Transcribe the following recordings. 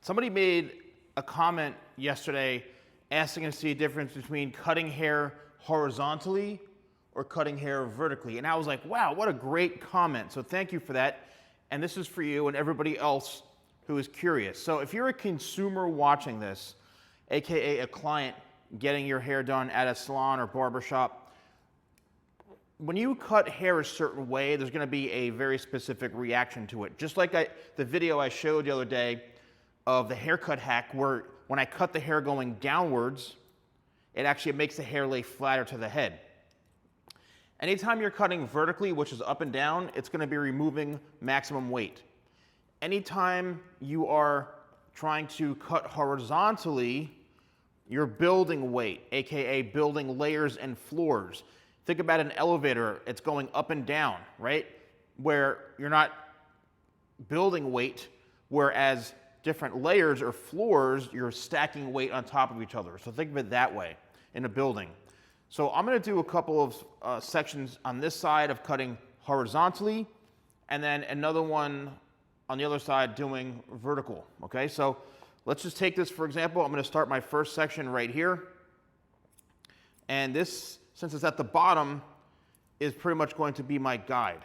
Somebody made a comment yesterday asking us to see a difference between cutting hair horizontally or cutting hair vertically. And I was like, wow, what a great comment. So thank you for that. And this is for you and everybody else who is curious. So if you're a consumer watching this, AKA a client getting your hair done at a salon or barbershop, when you cut hair a certain way, there's going to be a very specific reaction to it. Just like the video I showed the other day of the haircut hack, where when I cut the hair going downwards, it actually makes the hair lay flatter to the head. Anytime you're cutting vertically, which is up and down, it's going to be removing maximum weight. Anytime you are trying to cut horizontally, you're building weight, aka building layers and floors. Think about an elevator, it's going up and down, right? Where you're not building weight, whereas different layers or floors, you're stacking weight on top of each other. So think of it that way in a building. So I'm going to do a couple of sections on this side of cutting horizontally, and then another one on the other side doing vertical, okay? So let's just take this for example. I'm going to start my first section right here. And this, since it's at the bottom, is pretty much going to be my guide.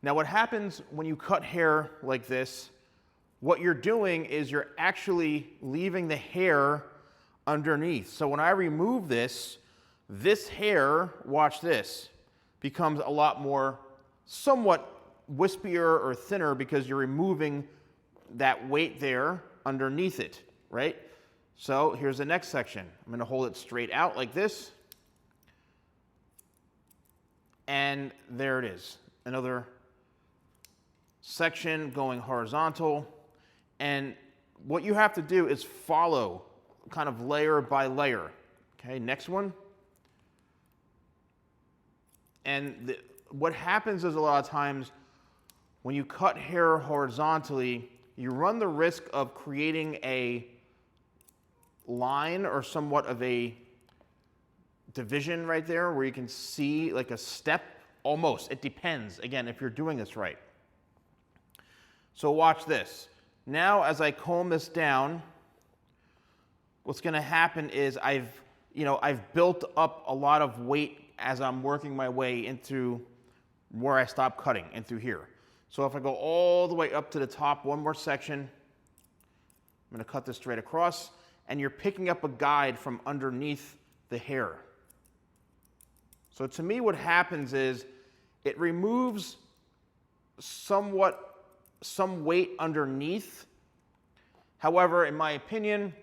Now what happens when you cut hair like this, what you're doing is you're actually leaving the hair underneath. So when I remove this, this hair, watch this, becomes a lot more somewhat wispier or thinner because you're removing that weight there underneath it, right? So here's the next section. I'm going to hold it straight out like this. And there it is. Another section going horizontal. And what you have to do is follow kind of layer by layer. Okay, next one. And what happens is a lot of times when you cut hair horizontally, you run the risk of creating a line or somewhat of a division right there where you can see like a step almost. It depends, again, if you're doing this right. So watch this. Now as I comb this down, what's going to happen is I've built up a lot of weight as I'm working my way into where I stop cutting, and through here. So if I go all the way up to the top, one more section, I'm going to cut this straight across, and you're picking up a guide from underneath the hair. So to me what happens is it removes some weight underneath. However, in my opinion,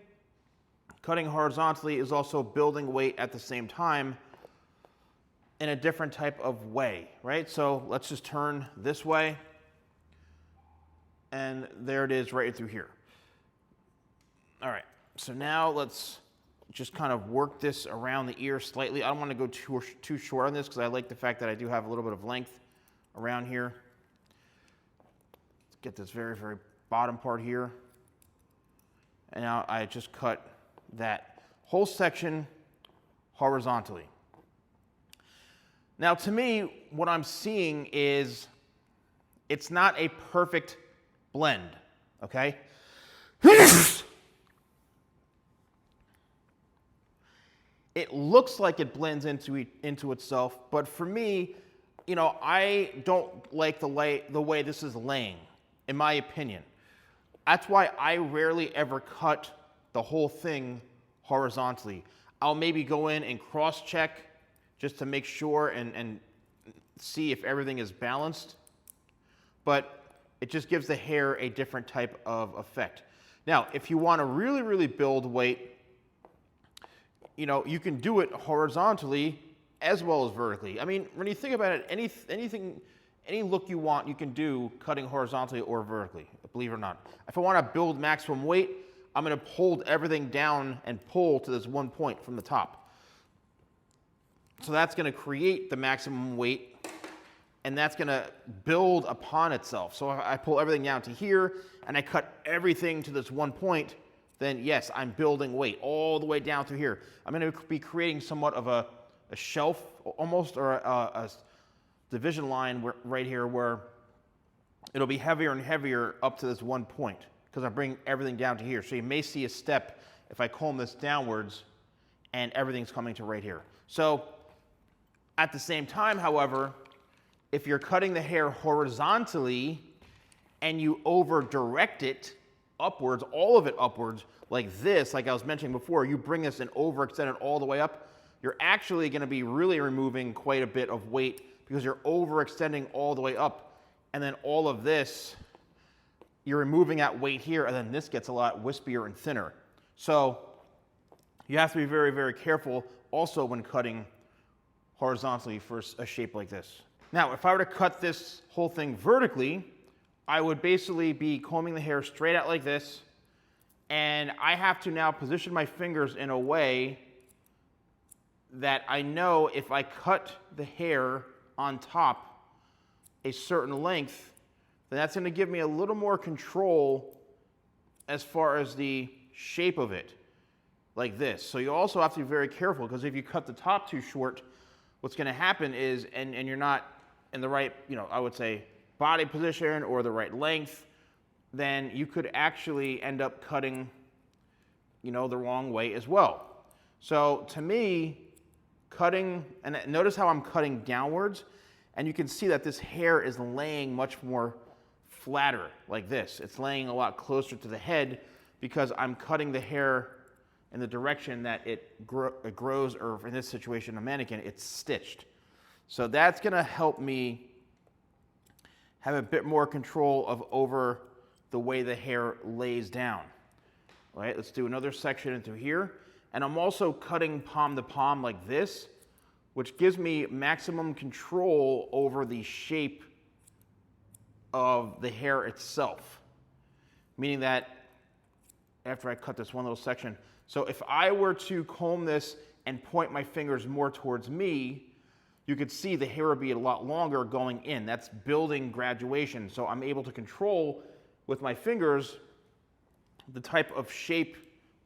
cutting horizontally is also building weight at the same time in a different type of way, right? So let's just turn this way, and there it is right through here. All right, so now let's just kind of work this around the ear slightly. I don't want to go too short on this because I like the fact that I do have a little bit of length around here. Let's get this very, very bottom part here. And now I just cut that whole section horizontally. Now to me, what I'm seeing is it's not a perfect blend, okay? It looks like it blends into itself, but for me, I don't like the way this is laying, in my opinion. That's why I rarely ever cut the whole thing horizontally. I'll maybe go in and cross-check just to make sure and see if everything is balanced. But it just gives the hair a different type of effect. Now, if you want to really, really build weight, you can do it horizontally as well as vertically. I mean, when you think about it, any look you want, you can do cutting horizontally or vertically, believe it or not. If I want to build maximum weight, I'm going to hold everything down and pull to this one point from the top. So that's going to create the maximum weight, and that's going to build upon itself. So if I pull everything down to here, and I cut everything to this one point, then yes, I'm building weight all the way down to here. I'm going to be creating somewhat of a shelf almost, or a division line right here where it'll be heavier and heavier up to this one point. because I bring everything down to here. So you may see a step if I comb this downwards and everything's coming to right here. So at the same time, however, if you're cutting the hair horizontally and you over direct it upwards, all of it upwards, like this, like I was mentioning before, you bring this and overextend it all the way up, you're actually gonna be really removing quite a bit of weight because you're overextending all the way up. And then all of this, you're removing that weight here, and then this gets a lot wispier and thinner. So you have to be very, very careful also when cutting horizontally for a shape like this. Now, if I were to cut this whole thing vertically, I would basically be combing the hair straight out like this, and I have to now position my fingers in a way that I know if I cut the hair on top a certain length, then that's going to give me a little more control as far as the shape of it, like this. So you also have to be very careful, because if you cut the top too short, what's going to happen is, and you're not in the right, I would say, body position or the right length, then you could actually end up cutting, the wrong way as well. So to me, cutting, and notice how I'm cutting downwards, and you can see that this hair is laying much more flatter like this. It's laying a lot closer to the head because I'm cutting the hair in the direction that it grows, or in this situation, a mannequin, it's stitched. So that's gonna help me have a bit more control over the way the hair lays down. All right, let's do another section into here. And I'm also cutting palm to palm like this, which gives me maximum control over the shape of the hair itself. Meaning that after I cut this one little section, so if I were to comb this and point my fingers more towards me, you could see the hair would be a lot longer going in. That's building graduation. So I'm able to control with my fingers the type of shape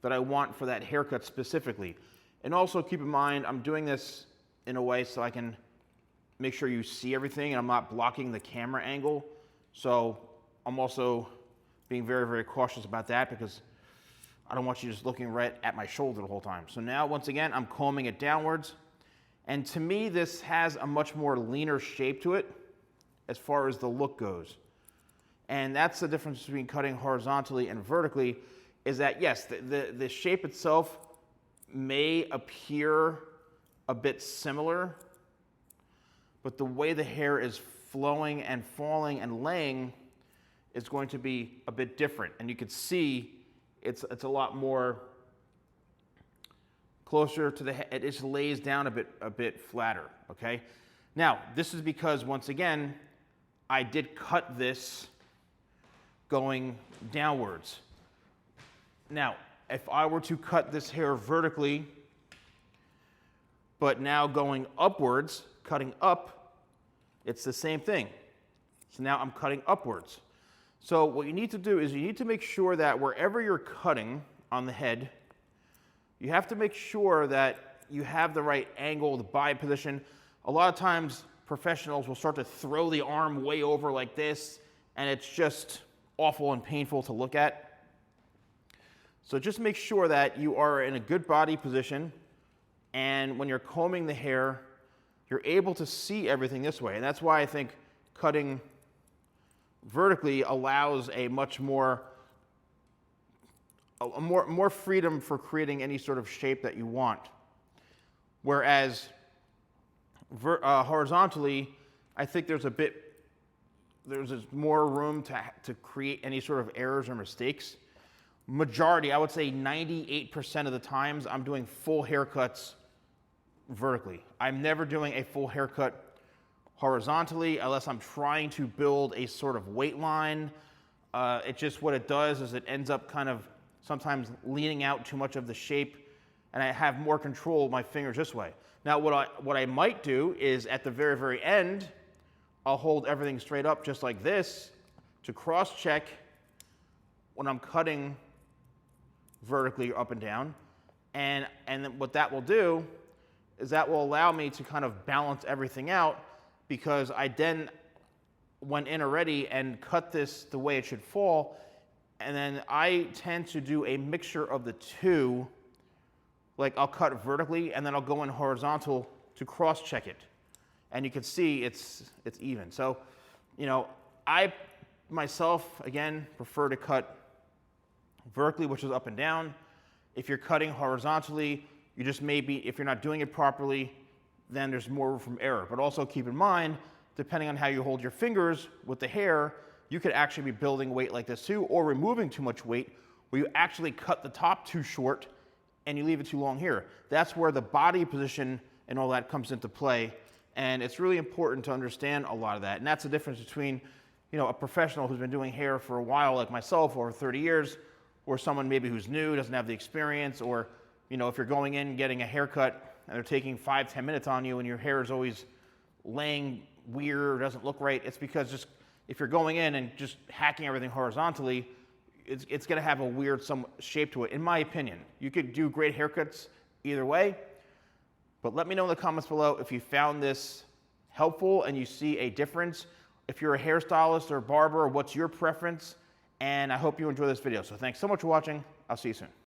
that I want for that haircut specifically. And also keep in mind, I'm doing this in a way so I can make sure you see everything and I'm not blocking the camera angle. So I'm also being very, very cautious about that, because I don't want you just looking right at my shoulder the whole time. So now, once again, I'm combing it downwards. And to me, this has a much more leaner shape to it as far as the look goes. And that's the difference between cutting horizontally and vertically, is that yes, the shape itself may appear a bit similar, but the way the hair is flowing and falling and laying is going to be a bit different. And you can see it's a lot more closer to the head. It just lays down a bit flatter, okay? Now, this is because, once again, I did cut this going downwards. Now, if I were to cut this hair vertically, but now going upwards, cutting up, it's the same thing. So now I'm cutting upwards. So what you need to do is you need to make sure that wherever you're cutting on the head, you have to make sure that you have the right angle, the body position. A lot of times, professionals will start to throw the arm way over like this, and it's just awful and painful to look at. So just make sure that you are in a good body position, and when you're combing the hair, you're able to see everything this way. And that's why I think cutting vertically allows a much more freedom for creating any sort of shape that you want. Whereas horizontally, I think there's more room to create any sort of errors or mistakes. Majority, I would say 98% of the times, I'm doing full haircuts vertically. I'm never doing a full haircut horizontally unless I'm trying to build a sort of weight line. It just, what it does is it ends up kind of sometimes leaning out too much of the shape, and I have more control of my fingers this way. Now, what I might do is at the very, very end, I'll hold everything straight up just like this to cross-check when I'm cutting vertically up and down. And then what that will do is that will allow me to kind of balance everything out, because I then went in already and cut this the way it should fall, And then I tend to do a mixture of the two. Like I'll cut vertically and then I'll go in horizontal to cross check it. And you can see it's even. So, you know, I myself, again, prefer to cut vertically, which is up and down. If you're cutting horizontally, you just maybe, if you're not doing it properly, then there's more room for error. But also keep in mind, depending on how you hold your fingers with the hair, you could actually be building weight like this too, or removing too much weight, where you actually cut the top too short and you leave it too long here. That's where the body position and all that comes into play. And it's really important to understand a lot of that. And that's the difference between, you know, a professional who's been doing hair for a while, like myself, over 30 years, or someone maybe who's new, doesn't have the experience, or, you know, if you're going in getting a haircut and they're taking 5-10 minutes on you and your hair is always laying weird or doesn't look right, it's because just if you're going in and just hacking everything horizontally, it's going to have a weird some shape to it, in my opinion. You could do great haircuts either way, but let me know in the comments below if you found this helpful and you see a difference. If you're a hairstylist or barber, what's your preference? And I hope you enjoy this video. So thanks so much for watching. I'll see you soon.